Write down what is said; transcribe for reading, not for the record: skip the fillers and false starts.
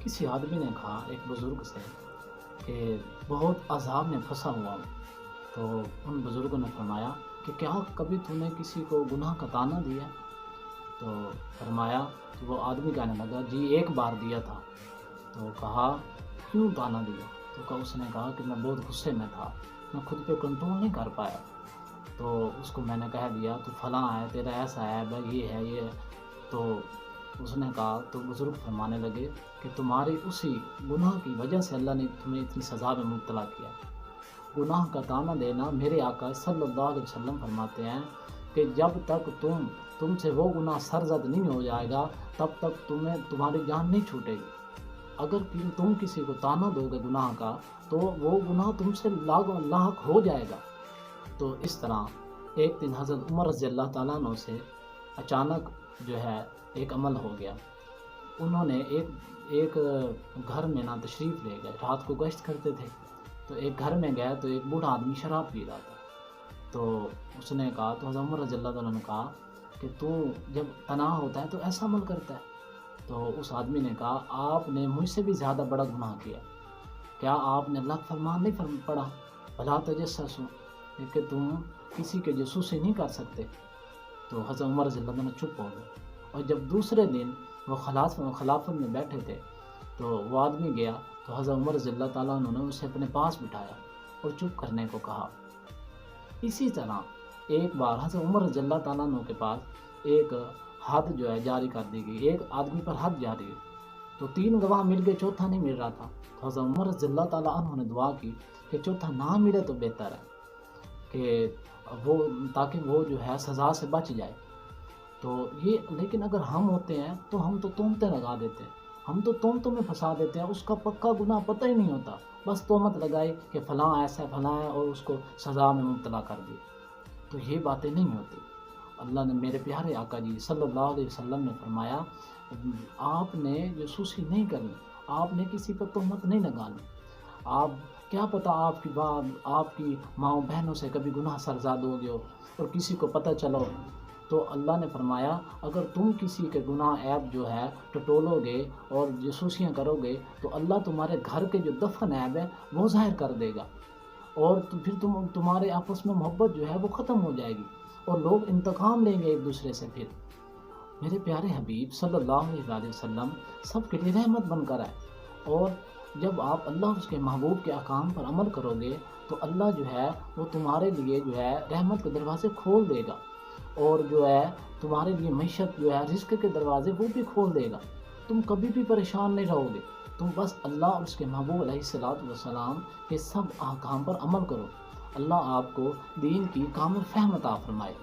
کسی آدمی نے کہا ایک بزرگ سے کہ بہت عذاب میں پھنسا ہوا ہوں. تو ان بزرگوں نے فرمایا کہ کیا کبھی تو نے کسی کو گناہ کا طعنہ دیا؟ تو فرمایا، تو وہ آدمی کہنے لگا جی ایک بار دیا تھا. تو کہا کیوں طعنہ دیا؟ تو اس نے کہا کہ میں بہت غصے میں تھا، میں خود پہ کنٹرول نہیں کر پایا. تو اس کو میں نے کہہ دیا تو فلاں ہے، تیرا ایسا ہے، بھائی یہ ہے یہ ہے. تو اس نے کہا، تو بزرگ فرمانے لگے کہ تمہاری اسی گناہ کی وجہ سے اللہ نے تمہیں اتنی سزا میں مبتلا کیا. گناہ کا طعنہ دینا، میرے آقا صلی اللہ علیہ وسلم فرماتے ہیں کہ جب تک تم سے وہ گناہ سرزد نہیں ہو جائے گا تب تک تمہاری جان نہیں چھوٹے گی. اگر تم کسی کو طعنہ دو گے گناہ کا تو وہ گناہ تم سے لاحق ہو جائے گا. تو اس طرح ایک دن حضرت عمر رضی اللہ تعالیٰ عنہ سے اچانک جو ہے ایک عمل ہو گیا. انہوں نے ایک گھر میں نہ تشریف لے گئے، رات کو گشت کرتے تھے. تو ایک گھر میں گئے تو ایک بوڑھا آدمی شراب پی رہا تھا. تو اس نے کہا، تو حضرت عمر رضی اللہ تعالیٰ نے کہا کہ تو جب تنہا ہوتا ہے تو ایسا عمل کرتا ہے. تو اس آدمی نے کہا آپ نے مجھ سے بھی زیادہ بڑا گناہ کیا. کیا آپ نے اللہ کا فرمان نہیں پڑھا بھلا تجسسوا، کہ تم کسی کے جاسوسی نہیں کر سکتے؟ تو حضرت عمر رضی اللہ عنہ چپ ہو گئے. اور جب دوسرے دن وہ خلافت میں بیٹھے تھے تو وہ آدمی گیا تو حضرت عمر رضی اللہ تعالیٰ عنہ نے اسے اپنے پاس بٹھایا اور چپ کرنے کو کہا. اسی طرح ایک بار حضرت عمر رضی اللہ تعالیٰ عنہ کے پاس ایک حد جو ہے جاری کر دی گئی، ایک آدمی پر حد جاری ہوئی. تو 3 گواہ مل کے چوتھا نہیں مل رہا تھا. تو حضرت عمر رضی اللہ تعالیٰ عنہ نے دعا کی کہ چوتھا نہ ملے تو بہتر ہے، کہ تاکہ وہ جو ہے سزا سے بچ جائے. تو لیکن اگر ہم ہوتے ہیں تو ہم تو تہمتیں لگا دیتے ہیں، ہم تو تہمتوں میں پھنسا دیتے ہیں. اس کا پکا گناہ پتہ ہی نہیں ہوتا، بس تہمت لگائی کہ فلاں ایسا ہے فلاں ہے اور اس کو سزا میں مبتلا کر دی. تو یہ باتیں نہیں ہوتی. اللہ نے، میرے پیارے آقا جی صلی اللہ علیہ وسلم نے فرمایا آپ نے جاسوسی نہیں کرنی، آپ نے کسی پر تہمت نہیں لگانی. آپ کیا پتہ آپ کی ماؤں بہنوں سے کبھی گناہ سرزاد ہو گئے ہو اور کسی کو پتہ چلو. تو اللہ نے فرمایا اگر تم کسی کے گناہ عیب جو ہے ٹٹولو گے اور جاسوسیاں کرو گے تو اللہ تمہارے گھر کے جو دفن عیب ہے وہ ظاہر کر دے گا، اور پھر تمہارے آپس میں محبت جو ہے وہ ختم ہو جائے گی اور لوگ انتقام لیں گے ایک دوسرے سے. پھر میرے پیارے حبیب صلی اللہ علیہ وسلم سب کے لیے رحمت بن کر آئے، اور جب آپ اللہ اور اس کے محبوب کے احکام پر عمل کرو گے تو اللہ جو ہے وہ تمہارے لیے جو ہے رحمت کے دروازے کھول دے گا، اور جو ہے تمہارے لیے معیشت جو ہے رزق کے دروازے وہ بھی کھول دے گا. تم کبھی بھی پریشان نہیں رہو گے. تم بس اللہ اور اس کے محبوب علیہ الصلوۃ والسلام کے سب احکام پر عمل کرو. اللہ آپ کو دین کی کامل فہم عطا فرمائے.